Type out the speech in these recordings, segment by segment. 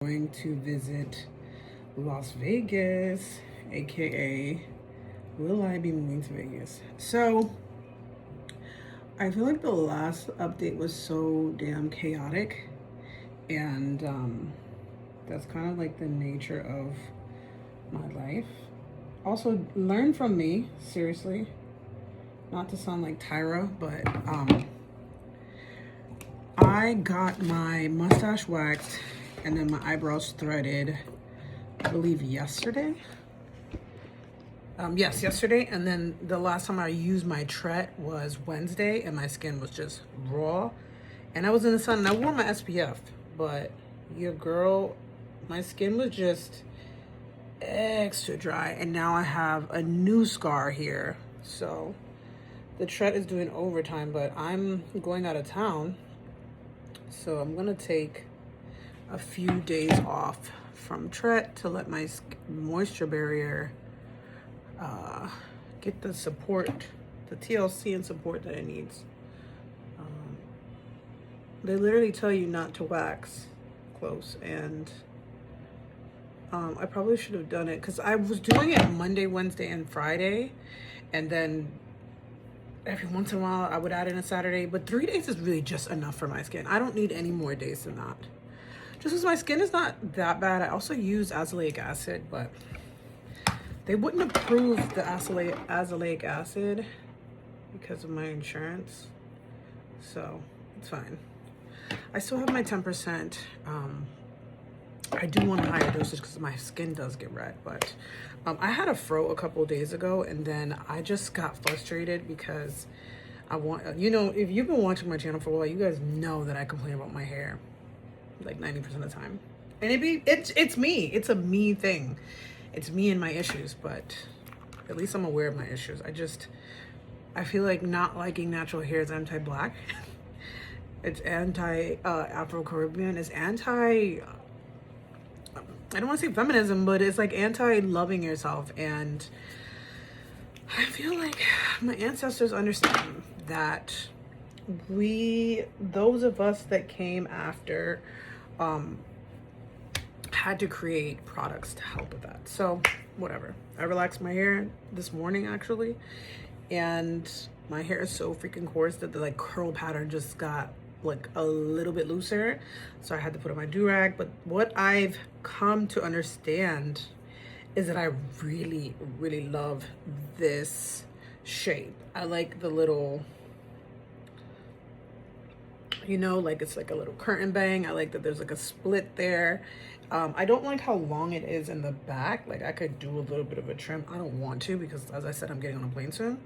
Going to visit Las Vegas, aka will I be moving to Vegas? So I feel like the last update was so damn chaotic, and that's kind of like the nature of my life. Also, learn from me, seriously. Not to sound like Tyra, but I got my mustache waxed and then my eyebrows threaded, I believe yesterday. Yes, yesterday. And then the last time I used my Tret was Wednesday, and my skin was just raw. And I was in the sun, and I wore my SPF, but your girl, my skin was just extra dry. And now I have a new scar here. So the Tret is doing overtime, but I'm going out of town. So I'm gonna take a few days off from Tret to let my moisture barrier get the support, the TLC and support that it needs. They literally tell you not to wax close, and I probably should have done it because I was doing it Monday, Wednesday, and Friday, and then every once in a while I would add in a Saturday, but 3 days is really just enough for my skin. I don't need any more days than that. Just because my skin is not that bad. I also use azelaic acid, but they wouldn't approve the azelaic acid because of my insurance. So it's fine. I still have my 10%. I do want a higher dosage because my skin does get red, but I had a fro a couple days ago, and then I just got frustrated because I want, you know, if you've been watching my channel for a while, you guys know that I complain about my hair like 90% of the time, and it's me. It's a me thing. It's me and my issues, but at least I'm aware of my issues. I feel like not liking natural hair is anti-black. It's anti Afro-Caribbean. It's anti, I don't want to say feminism, but it's like anti-loving yourself. And I feel like my ancestors understand that those of us that came after, had to create products to help with that. So whatever. I relaxed my hair this morning actually, and my hair is so freaking coarse that the like curl pattern just got like a little bit looser, so I had to put on my do-rag. But what I've come to understand is that I really love this shape. I like the little, you know, like it's like a little curtain bang. I like that there's like a split there. I don't like how long it is in the back. Like I could do a little bit of a trim. I don't want to because, as I said, I'm getting on a plane soon,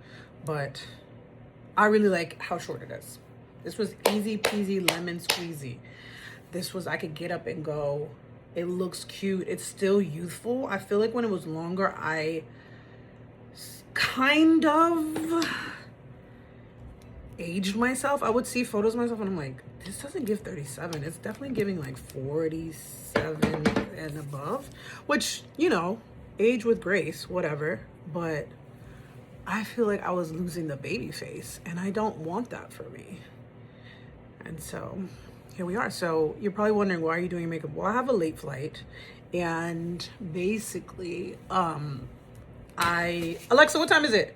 but I really like how short it is. This was easy peasy lemon squeezy. This was, I could get up and go. It looks cute. It's still youthful. I feel like when it was longer, I kind of aged myself. I would see photos of myself and I'm like, this doesn't give 37. It's definitely giving like 47 and above, which, you know, age with grace, whatever. But I feel like I was losing the baby face, and I don't want that for me. And so here we are. So you're probably wondering, why are you doing makeup? Well, I have a late flight, and basically, Alexa, what time is it?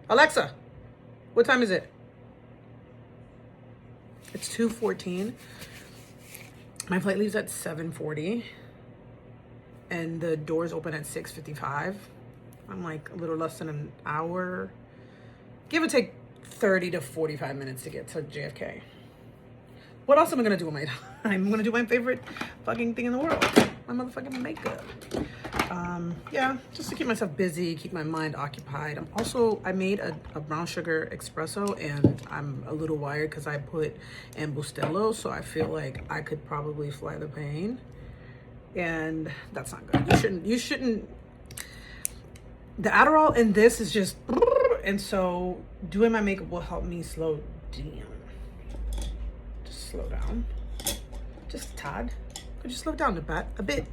Alexa, what time is it? It's 2:14. My flight leaves at 7:40, and the doors open at 6:55. I'm like a little less than an hour, give or take 30 to 45 minutes to get to JFK. What else am I gonna do with my time? I'm gonna do my favorite fucking thing in the world, my motherfucking makeup. Yeah, just to keep myself busy, keep my mind occupied. I made a brown sugar espresso, and I'm a little wired because I put in Bustelo, so I feel like I could probably fly the plane, and that's not good. You shouldn't. The Adderall in this is just, and so doing my makeup will help me slow down. Just slow down. Just a tad. Could you slow down a bit?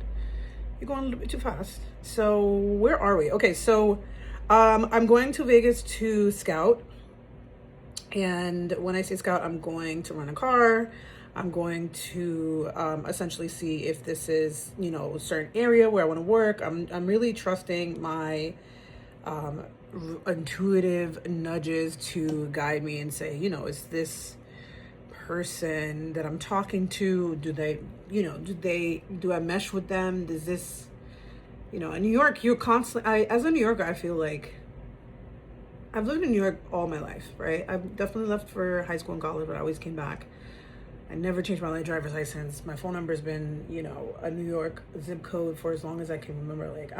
You're going a little bit too fast. So where are we? Okay, so I'm going to Vegas to scout. And when I say scout, I'm going to rent a car. I'm going to essentially see if this is, you know, a certain area where I want to work. I'm really trusting my intuitive nudges to guide me and say, you know, is this person that I'm talking to, do they, you know, do I mesh with them? Does this, you know, in New York, you're constantly, as a New Yorker, I feel like I've lived in New York all my life, right? I've definitely left for high school and college, but I always came back. I never changed my driver's license. My phone number's been, you know, a New York zip code for as long as I can remember. Like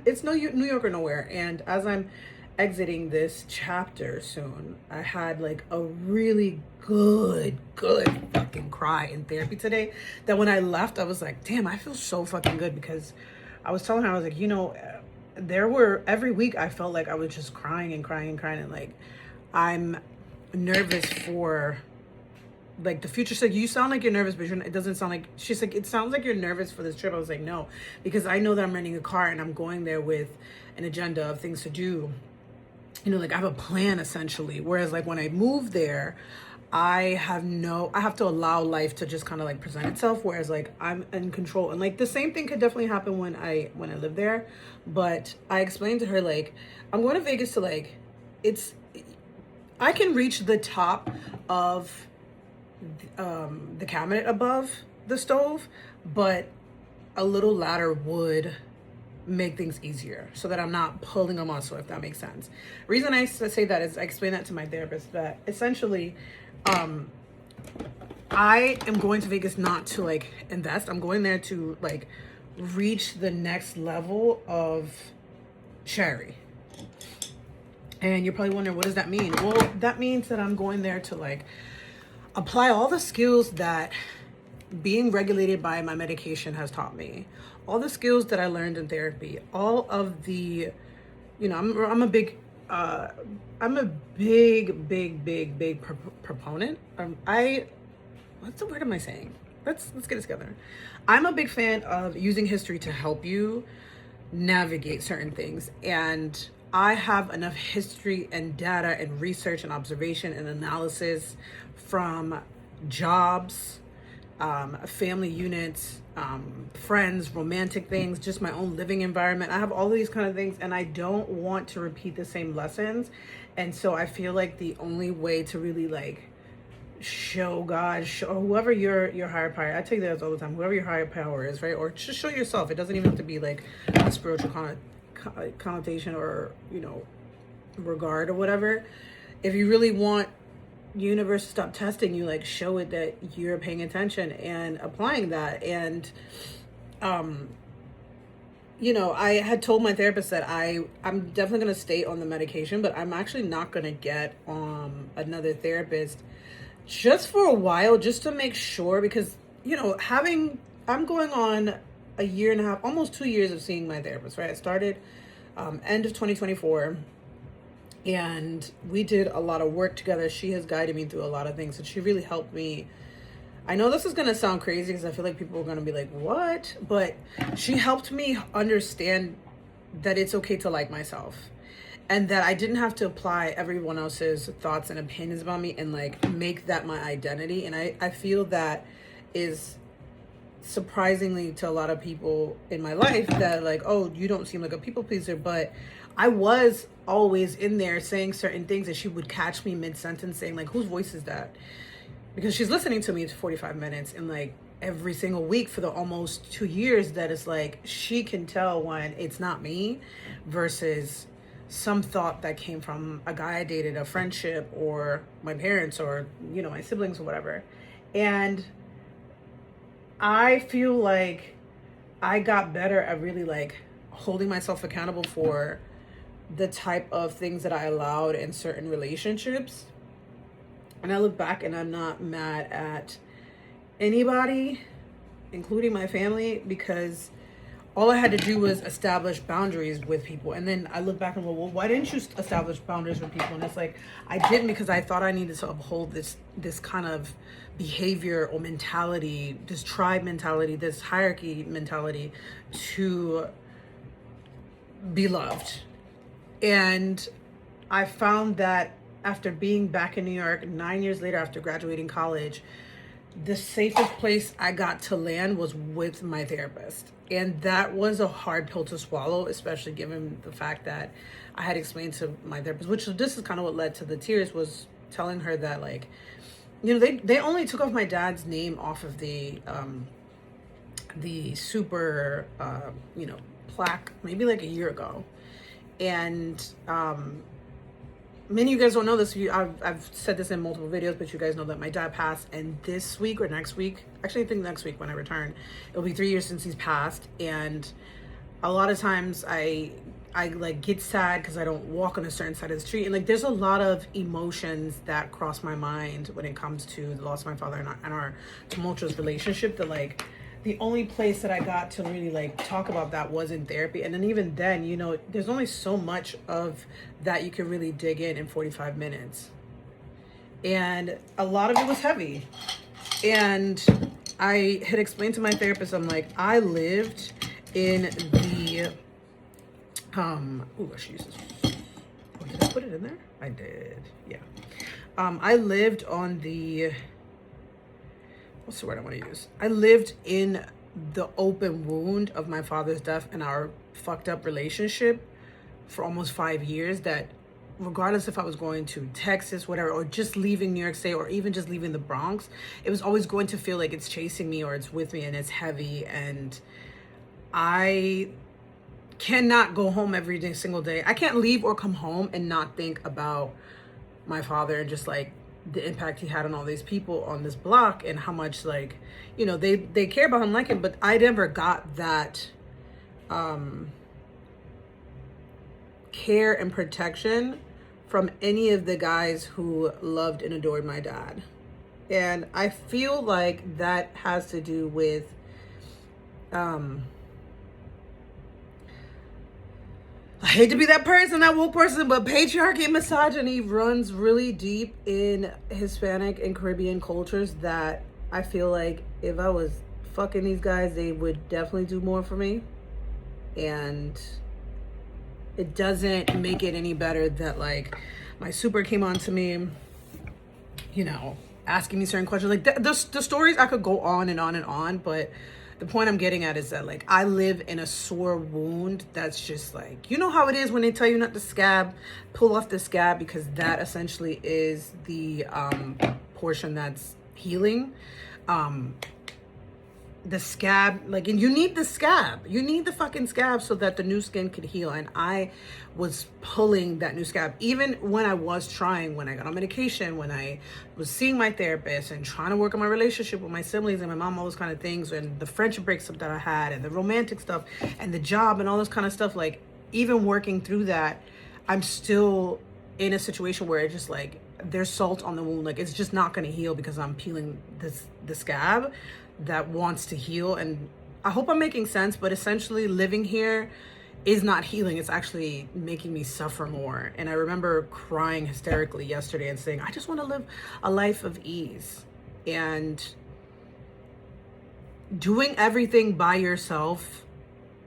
it's no New York or nowhere. And as I'm exiting this chapter soon, I had like a really good fucking cry in therapy today. That when I left, I was like, damn, I feel so fucking good, because I was telling her, I was like, you know, every week I felt like I was just crying and crying and crying, and like I'm nervous for like the future. She's like, you sound like you're nervous, but it doesn't sound like, she's like, it sounds like you're nervous for this trip. I was like, no, because I know that I'm renting a car and I'm going there with an agenda of things to do. You know, like I have a plan essentially. Whereas like when I move there, I have to allow life to just kind of like present itself. Whereas like I'm in control, and like the same thing could definitely happen when I live there. But I explained to her, like, I'm going to Vegas to like, I can reach the top of the cabinet above the stove, but a little ladder would make things easier so that I'm not pulling a muscle, if that makes sense. Reason I say that is I explained that to my therapist, that essentially I am going to Vegas not to like invest. I'm going there to like reach the next level of Shari. And you're probably wondering, what does that mean? Well, that means that I'm going there to like apply all the skills that being regulated by my medication has taught me, all the skills that I learned in therapy, all of the, you know, I'm a big proponent. What's the word am I saying? Let's get it together. I'm a big fan of using history to help you navigate certain things, and I have enough history and data and research and observation and analysis from jobs, family units, friends, romantic things, just my own living environment. I have all these kind of things, and I don't want to repeat the same lessons. And so I feel like the only way to really like show God, show whoever your higher power, I tell you that all the time, whoever your higher power is, right? Or just show yourself. It doesn't even have to be like a spiritual connotation or, you know, regard or whatever. If you really want universe to stop testing you, like show it that you're paying attention and applying that. And you know, I had told my therapist that I'm definitely going to stay on the medication, but I'm actually not going to get another therapist just for a while, just to make sure, because, you know, I'm going on a year and a half, almost 2 years of seeing my therapist, right? I started end of 2024, and we did a lot of work together. She has guided me through a lot of things, and she really helped me. I know this is going to sound crazy because I feel like people are going to be like, what? But she helped me understand that it's okay to like myself, and that I didn't have to apply everyone else's thoughts and opinions about me and like make that my identity. And I feel that is surprisingly to a lot of people in my life, that like, oh, you don't seem like a people pleaser. But I was always in there saying certain things, and she would catch me mid-sentence saying like, whose voice is that? Because she's listening to me for 45 minutes and like every single week for the almost 2 years, that it's like she can tell when it's not me versus some thought that came from a guy I dated, a friendship, or my parents, or, you know, my siblings or whatever. And I feel like I got better at really like holding myself accountable for the type of things that I allowed in certain relationships. And I look back and I'm not mad at anybody, including my family, because all I had to do was establish boundaries with people. And then I look back and go, well, why didn't you establish boundaries with people? And it's like, I didn't, because I thought I needed to uphold this kind of behavior or mentality, this tribe mentality, this hierarchy mentality, to be loved. And I found that after being back in New York 9 years later, after graduating college, the safest place I got to land was with my therapist. And that was a hard pill to swallow, especially given the fact that I had explained to my therapist, which this is kind of what led to the tears, was telling her that, like, you know, they only took off my dad's name off of the super, you know, plaque maybe like a year ago. And many of you guys don't know this. I've said this in multiple videos, but you guys know that my dad passed, and this week or next week, actually I think next week when I return, it'll be 3 years since he's passed. And a lot of times I like get sad because I don't walk on a certain side of the street, and like there's a lot of emotions that cross my mind when it comes to the loss of my father and our tumultuous relationship, that like the only place that I got to really like talk about that was in therapy. And then even then, you know, there's only so much of that you can really dig in 45 minutes. And a lot of it was heavy. And I had explained to my therapist, I'm like, I lived in the, oh, Jesus. Oh, did I put it in there? I did, yeah. I lived on the, what's the word I want to use? I lived in the open wound of my father's death and our fucked up relationship for almost 5 years, that regardless if I was going to Texas, whatever, or just leaving New York State, or even just leaving the Bronx, it was always going to feel like it's chasing me or it's with me and it's heavy. And I cannot go home every single day. I can't leave or come home and not think about my father and just like the impact he had on all these people on this block, and how much, like, you know, they care about him like him. But I never got that care and protection from any of the guys who loved and adored my dad. And I feel like that has to do with I hate to be that person, that woke person, but patriarchy and misogyny runs really deep in Hispanic and Caribbean cultures, that I feel like if I was fucking these guys, they would definitely do more for me. And it doesn't make it any better that like my super came on to me, you know, asking me certain questions. Like the stories, I could go on and on and on, but the point I'm getting at is that like I live in a sore wound that's just like, you know how it is when they tell you not to scab, pull off the scab, because that essentially is the portion that's healing. The scab, like, and you need the scab, you need the fucking scab so that the new skin could heal. And I was pulling that new scab even when I was trying, when I got on medication, when I was seeing my therapist and trying to work on my relationship with my siblings and my mom, all those kind of things, and the friendship breaks up that I had, and the romantic stuff, and the job, and all this kind of stuff. Like, even working through that, I'm still in a situation where it's just like there's salt on the wound. Like, it's just not going to heal because I'm peeling the scab that wants to heal. And I hope I'm making sense, but essentially living here is not healing. It's actually making me suffer more. And I remember crying hysterically yesterday and saying, I just want to live a life of ease. And doing everything by yourself,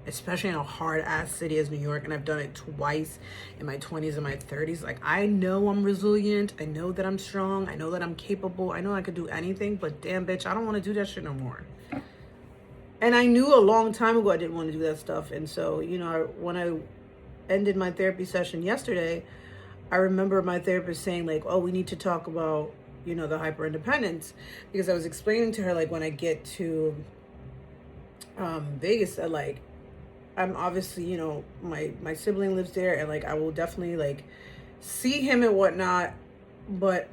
especially in a hard ass city as New York, and I've done it twice in my 20s and my 30s. Like, I know I'm resilient, I know that I'm strong, I know that I'm capable, I know I could do anything, but damn bitch, I don't want to do that shit no more. And I knew a long time ago I didn't want to do that stuff. And so, you know, when I ended my therapy session yesterday, I remember my therapist saying like, oh, we need to talk about, you know, the hyper independence, because I was explaining to her, like, when I get to Vegas, that like, I'm obviously, you know, my sibling lives there, and like I will definitely like see him and whatnot, but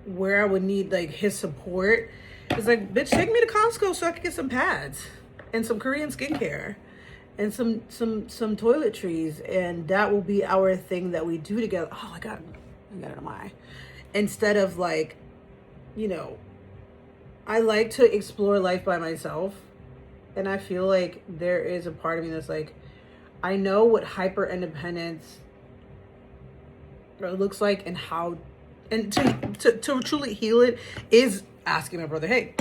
where I would need like his support is like, bitch, take me to Costco so I can get some pads and some Korean skincare and some toiletries, and that will be our thing that we do together. Oh, I got it on my eye. Instead of like, you know, I like to explore life by myself. And I feel like there is a part of me that's like, I know what hyper independence looks like, and how, and to truly heal it is asking my brother, hey,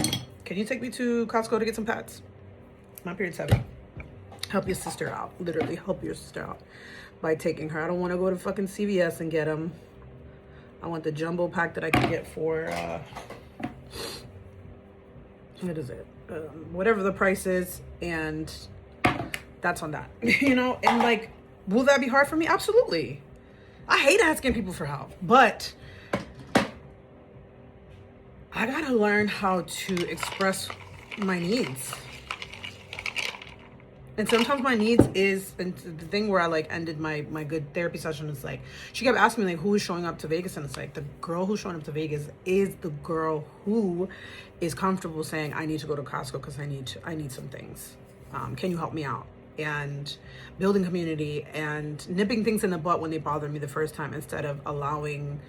can you take me to Costco to get some pads? My period's heavy. Help your sister out. Literally help your sister out by taking her. I don't want to go to fucking CVS and get them. I want the jumbo pack that I can get for what is it? Whatever the price is, and that's on that. You know, and like, will that be hard for me? Absolutely. I hate asking people for help, but I gotta learn how to express my needs. And sometimes my needs is, and the thing where I like ended my good therapy session is like, she kept asking me like, who is showing up to Vegas? And it's like, the girl who's showing up to Vegas is the girl who is comfortable saying, I need to go to Costco because I need some things. Can you help me out? And building community and nipping things in the butt when they bother me the first time, instead of allowing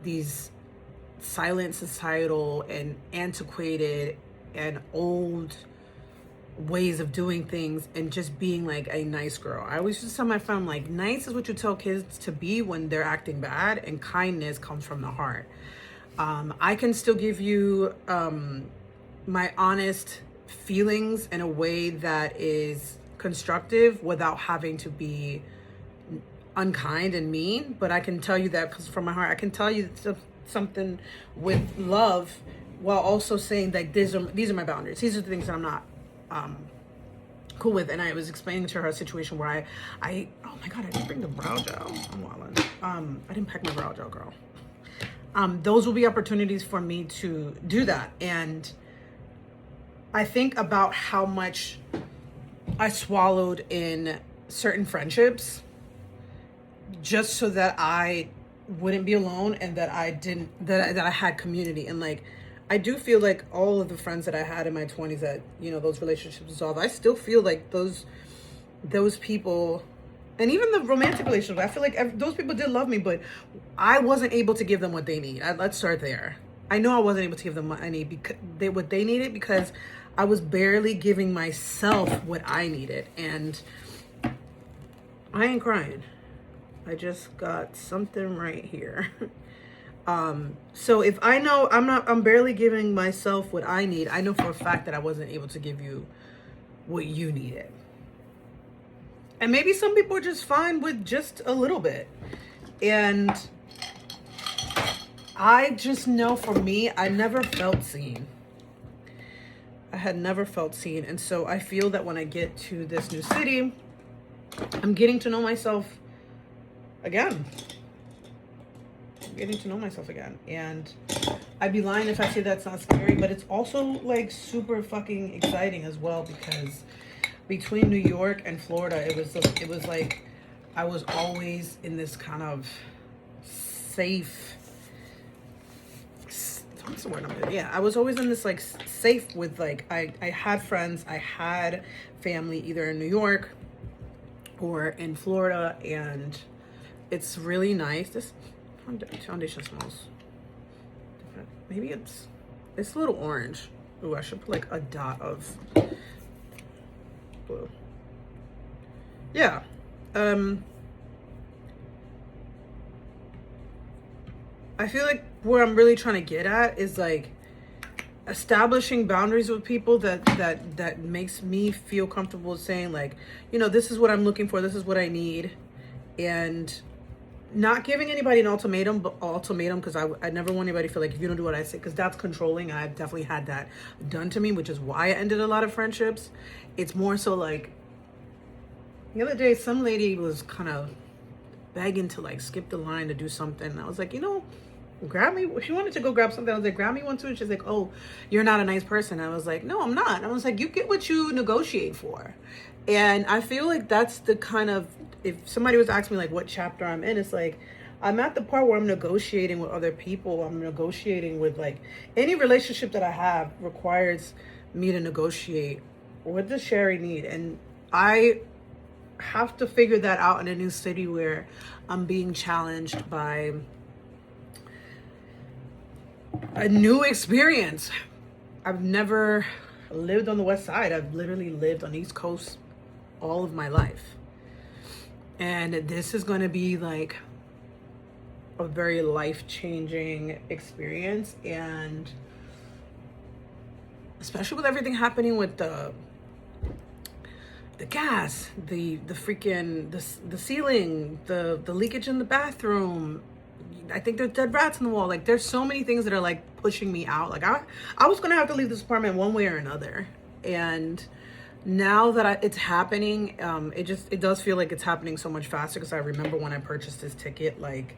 these silent, societal, and antiquated and old ways of doing things and just being like a nice girl. I always just tell my friend, like, nice is what you tell kids to be when they're acting bad, and kindness comes from the heart. I can still give you my honest feelings in a way that is constructive without having to be unkind and mean, but I can tell you that because from my heart, I can tell you something with love while also saying that these are my boundaries. These are the things that I'm not cool with. And I was explaining to her a situation where I oh my god, I didn't bring the brow gel. I'm wildin'. I didn't pack my brow gel, girl. Those will be opportunities for me to do that. And I think about how much I swallowed in certain friendships just so that I wouldn't be alone, and that I had community. And like, I do feel like all of the friends that I had in my 20s that, you know, those relationships dissolved, I still feel like those people, and even the romantic relationship, I feel like those people did love me, but I wasn't able to give them what they need. Let's start there. I know I wasn't able to give them what they needed, because I was barely giving myself what I needed. And I ain't crying. I just got something right here. So if I know I'm barely giving myself what I need, I know for a fact that I wasn't able to give you what you needed. And maybe some people are just fine with just a little bit. And I just know for me, I never felt seen. I had never felt seen. And so I feel that when I get to this new city, I'm getting to know myself again. Getting to know myself again. And I'd be lying if I say that's not scary, but it's also like super fucking exciting as well, because between New York and Florida, it was like I was always in this kind of safe, what's the word I'm doing? Yeah, I was always in this like safe with like, I had friends, I had family either in New York or in Florida, and it's really nice. This foundation smells different. Maybe it's a little orange. Ooh, I should put like a dot of blue. Yeah. I feel like where I'm really trying to get at is like establishing boundaries with people that makes me feel comfortable saying like, you know, this is what I'm looking for, this is what I need, and not giving anybody an ultimatum, because I never want anybody to feel like if you don't do what I say, because that's controlling. I've definitely had that done to me, which is why I ended a lot of friendships. It's more so like, the other day, some lady was kind of begging to like skip the line to do something. And I was like, you know, grab me. She wanted to go grab something. I was like, grab me one too. And she's like, oh, you're not a nice person. I was like, no, I'm not. I was like, you get what you negotiate for. And I feel like that's the kind of, if somebody was asking me like what chapter I'm in, it's like, I'm at the part where I'm negotiating with other people. I'm negotiating with like, any relationship that I have requires me to negotiate. What does Shari need? And I have to figure that out in a new city where I'm being challenged by a new experience. I've never lived on the West Side. I've literally lived on the East Coast all of my life. And this is going to be like a very life-changing experience. And especially with everything happening with the gas, the freaking, the ceiling, the leakage in the bathroom. I think there's dead rats in the wall. Like, there's so many things that are like pushing me out. Like I was gonna have to leave this apartment one way or another. And now that it's happening, it does feel like it's happening so much faster, because I remember when I purchased this ticket like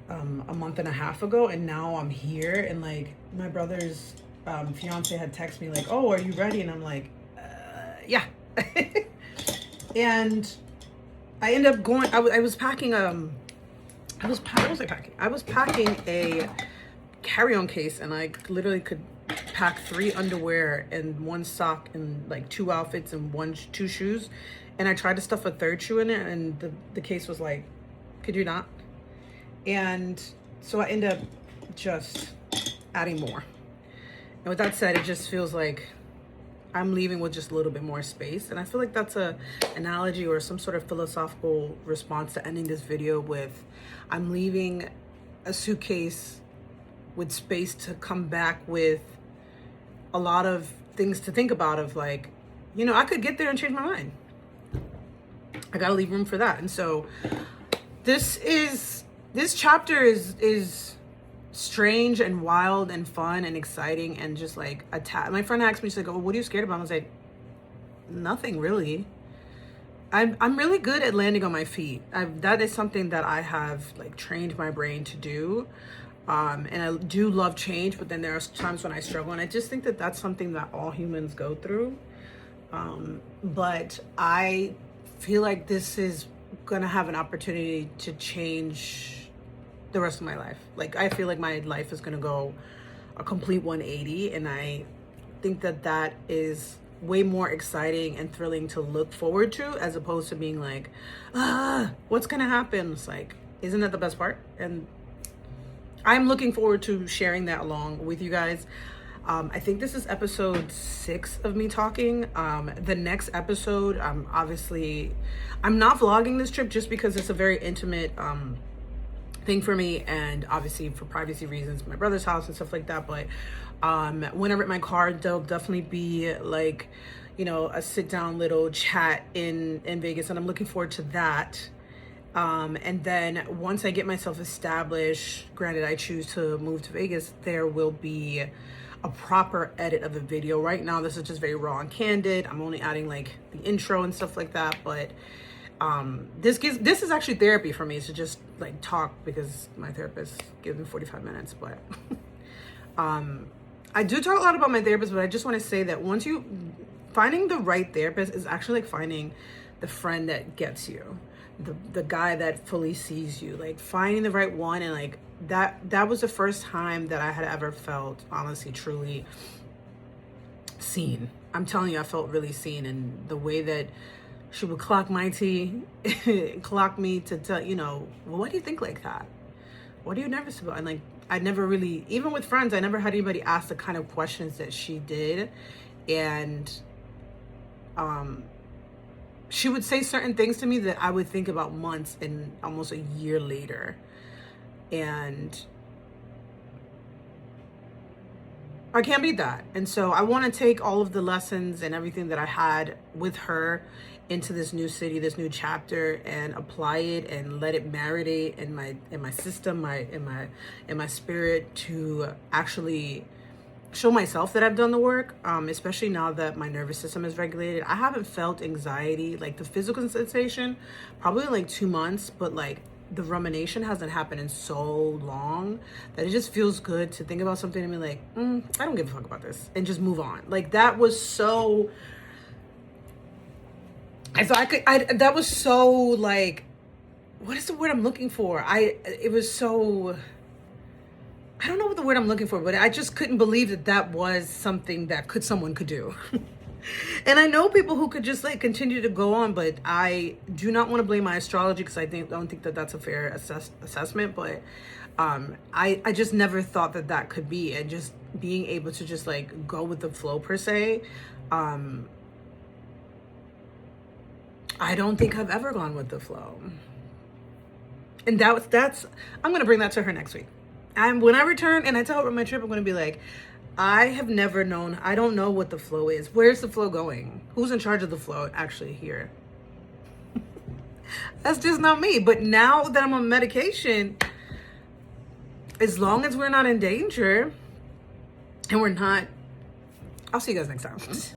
a month and a half ago, and now I'm here, and like my brother's fiance had texted me like, oh, are you ready? And I'm like, yeah. And I ended up going, I was packing what was I packing? I was packing a carry-on case, and I literally could pack 3 underwear and 1 sock and like 2 outfits and 2 shoes. And I tried to stuff a 3rd shoe in it, and the case was like, could you not? And so I end up just adding more. And with that said, it just feels like I'm leaving with just a little bit more space. And I feel like that's a analogy or some sort of philosophical response to ending this video with, I'm leaving a suitcase with space to come back with a lot of things to think about, of like, you know, I could get there and change my mind. I gotta leave room for that. And so this chapter is strange and wild and fun and exciting and just like my friend asked me, she's like, oh, what are you scared about? I was like, nothing really. I'm really good at landing on my feet. That is something that I have like trained my brain to do. And I do love change, but then there are times when I struggle, and I just think that that's something that all humans go through. But I feel like this is gonna have an opportunity to change the rest of my life. Like, I feel like my life is gonna go a complete 180, and I think that that is way more exciting and thrilling to look forward to, as opposed to being like, what's gonna happen? It's like, isn't that the best part? And I'm looking forward to sharing that along with you guys. I think this is episode 6 of me talking. The next episode, obviously, I'm not vlogging this trip just because it's a very intimate thing for me, and obviously for privacy reasons, my brother's house and stuff like that. But when I rent my car, there'll definitely be like, you know, a sit down little chat in Vegas, and I'm looking forward to that. And then once I get myself established, granted I choose to move to Vegas, there will be a proper edit of the video. Right now this is just very raw and candid. I'm only adding like the intro and stuff like that, but this is actually therapy for me, to just like talk, because my therapist gives me 45 minutes. But I do talk a lot about my therapist, but I just want to say that finding the right therapist is actually like finding the friend that gets you. The guy that fully sees you, like finding the right one. And like that was the first time that I had ever felt, honestly, truly seen. I'm telling you, I felt really seen. And the way that she would clock my tea, clock me to tell, you know, well, what do you think like that? What are you nervous about? And like, I never really, even with friends, I never had anybody ask the kind of questions that she did. And she would say certain things to me that I would think about months and almost a year later. And I can't beat that. And so I want to take all of the lessons and everything that I had with her into this new city, this new chapter, and apply it and let it marinate in my system, in my spirit, to actually show myself that I've done the work, especially now that my nervous system is regulated. I haven't felt anxiety, like the physical sensation, probably in like 2 months, but like the rumination hasn't happened in so long that it just feels good to think about something and be like, I don't give a fuck about this, and just move on. Like that was so, that was so like, what is the word I'm looking for? It was so, I don't know what the word I'm looking for, but I just couldn't believe that that was something that someone could do. And I know people who could just like continue to go on, but I do not want to blame my astrology, because I don't think that that's a fair assessment. But I just never thought that that could be, and just being able to just like go with the flow per se. I don't think I've ever gone with the flow, and that's I'm gonna bring that to her next week. When I return and I tell her about my trip, I'm going to be like, I have never known, I don't know what the flow is. Where's the flow going? Who's in charge of the flow actually here? That's just not me. But now that I'm on medication, as long as we're not in danger and we're not, I'll see you guys next time.